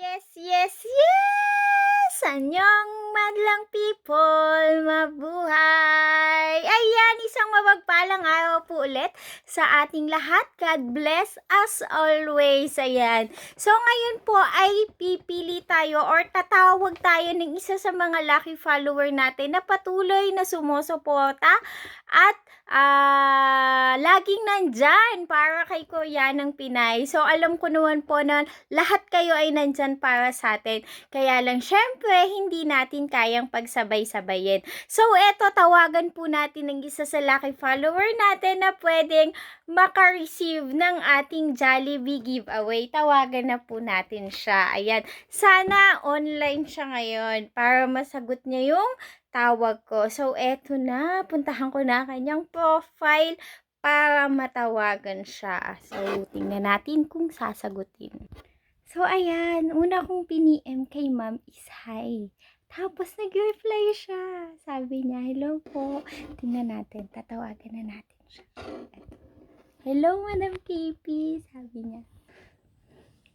Yes, yes, yes! Anyong madlang people, mabuhay! Ayan, isang mapagpalang araw po ulit sa ating lahat. God bless us always. Ayan. So, ngayon po ay pipili tayo or tatawag tayo ng isa sa mga lucky follower natin na patuloy na sumusuporta at laging nandyan para kay Kuya ng Pinay. So, alam ko naman po na lahat kayo ay nandyan para sa atin. Kaya lang, syempre, hindi natin kayang pagsabay-sabayin. So, eto, tawagan po natin ng isa sa lucky follower natin na pwedeng maka-receive ng ating Jollibee giveaway. Tawagan na po natin siya. Ayan. Sana online siya ngayon para masagot niya yung tawag ko. So, eto na. Puntahan ko na kanyang profile para matawagan siya. So, tingnan natin kung sasagutin. So, ayan. Una kong piniem kay ma'am is hi. Tapos, nag-reply siya. Sabi niya, hello po. Tingnan natin. Tatawagan na natin siya. Hello, Madam KP. Sabi niya.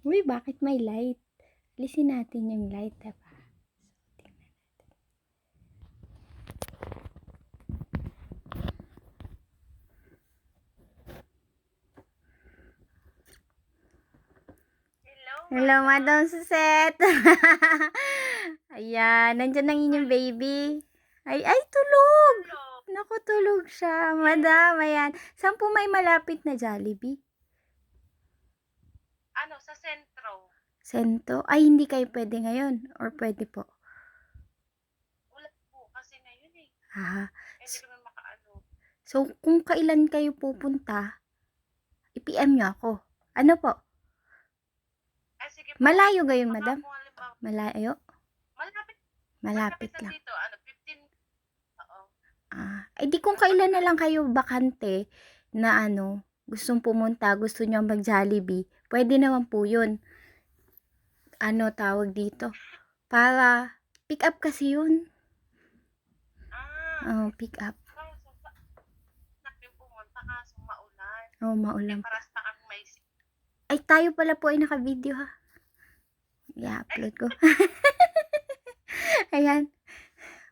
Uy, bakit may light? Alisin natin yung light, diba? Hello, Madam Suset. Ayan, nandyan ang inyong baby. Ay, tulog. Naku, tulog siya. Madam, ayan. Saan po may malapit na Jollibee? Ano, sa sentro. Sento? Ay, hindi kayo pwede ngayon? Or pwede po? Wala po kasi ngayon eh. Hindi kami makaano. So, kung kailan kayo pupunta, i-PM nyo ako. Ano po? Sige po. Malayo gayon, madam? Malayo? Malapit lang. Dito, 15. Oo. Di kung kailan na lang kayo bakante na gustong pumunta, gusto nyo mag-Jollibee, pwede naman po yun. Tawag dito? Para pick up kasi yun. Pick up. Pumunta kaso maulan. Maulan. Paras na kami may ay, tayo pala po ay naka-video ha. I-upload ko. Ayan.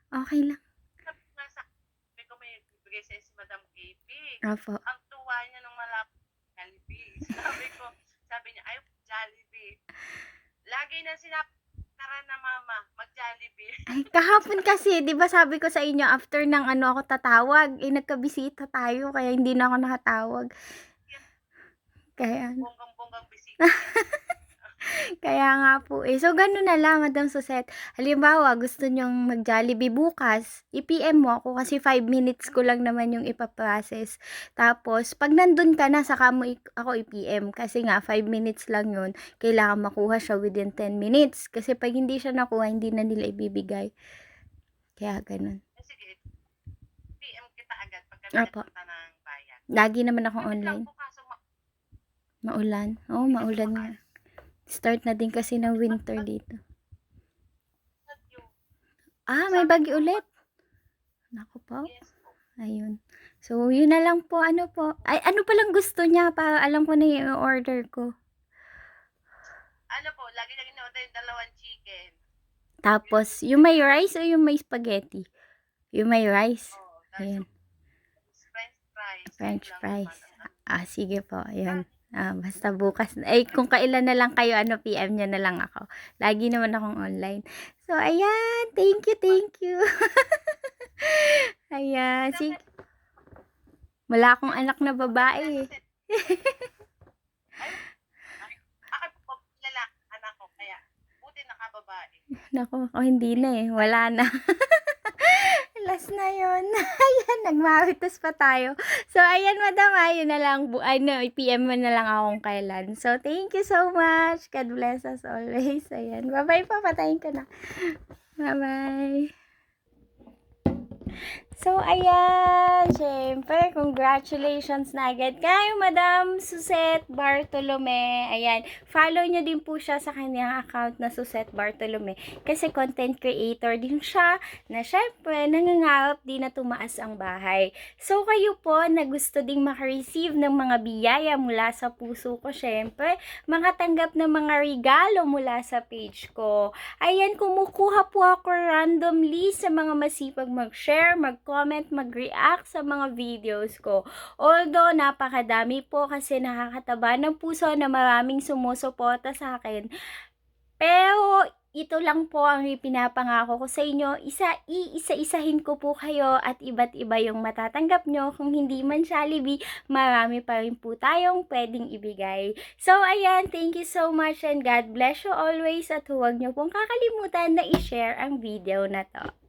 Okay lang. Sabi ko may bibigay sa si Madam KP. Opo. Ang tuwa niya nung malapit Jollibee. Sabi niya, ay, Jollibee. Lagi na tara na mama, mag-Jollibee. Ay, kahapon kasi, di ba sabi ko sa inyo, after ng ako tatawag, nagkabisita tayo, kaya hindi na ako nakatawag. Kaya, bonggang bisita. kaya nga po eh. So, ganun na lang, Madam Suset. Halimbawa, gusto nyong mag-Jollibee bukas, i-PM mo ako kasi 5 minutes ko lang naman yung ipaprocess. Tapos, pag nandun ka na, saka mo ako i-PM. Kasi nga, 5 minutes lang yun. Kailangan makuha siya within 10 minutes. Kasi pag hindi siya nakuha, hindi na nila ibibigay. Kaya ganun. Sige, PM kita agad pagka nagpunta ng bayan. Lagi naman ako online. Maulan? Oo, maulan nga. Start na din kasi ng winter dito. May bagyo ulit. Naku po. Ayun. So, yun na lang po. Ano po? Ay, ano palang gusto niya para alam ko na yung order ko. Ano po, lagi na order yung 2 chicken. Tapos, yung may rice o yung may spaghetti? Yung may rice. Ayun. French fries. Sige po. Ayun. Basta bukas. Ay, kung kailan na lang kayo, PM nyo na lang ako. Lagi naman akong online. So, ayan. Thank you. Ayan. Sige. Wala akong anak na babae. Ako po, lalaki, anak ko. Kaya, buti nakababae. Naku, hindi na eh. Wala na. Last na yun. Ayan, nagmarites pa tayo. So, ayan, madam, ayun na lang. I-PM mo na lang akong kailan. So, thank you so much. God bless us always. Ayan. Bye-bye pa. Patayin ko na. Bye-bye. So, ayan, syempre, congratulations na agad kay Madam Suzette Bartolome. Ayan, follow nyo din po siya sa kanyang account na Suzette Bartolome. Kasi content creator din siya na syempre, nangangarap din na tumaas ang bahay. So, kayo po na gusto ding makareceive ng mga biyaya mula sa puso ko, syempre, makatanggap ng mga regalo mula sa page ko. Ayan, kumukuha po ako randomly sa mga masipag mag-share, mag-comment, mag-react sa mga videos ko. Although, napakadami po kasi nakakataba ng puso na maraming sumusuporta sa akin. Pero, ito lang po ang ipinapangako ko sa inyo. Isa-isahin ko po kayo at iba't iba yung matatanggap nyo. Kung hindi man Jollibee, marami pa rin po tayong pwedeng ibigay. So, ayan, thank you so much and God bless you always at huwag nyo pong kakalimutan na i-share ang video na to.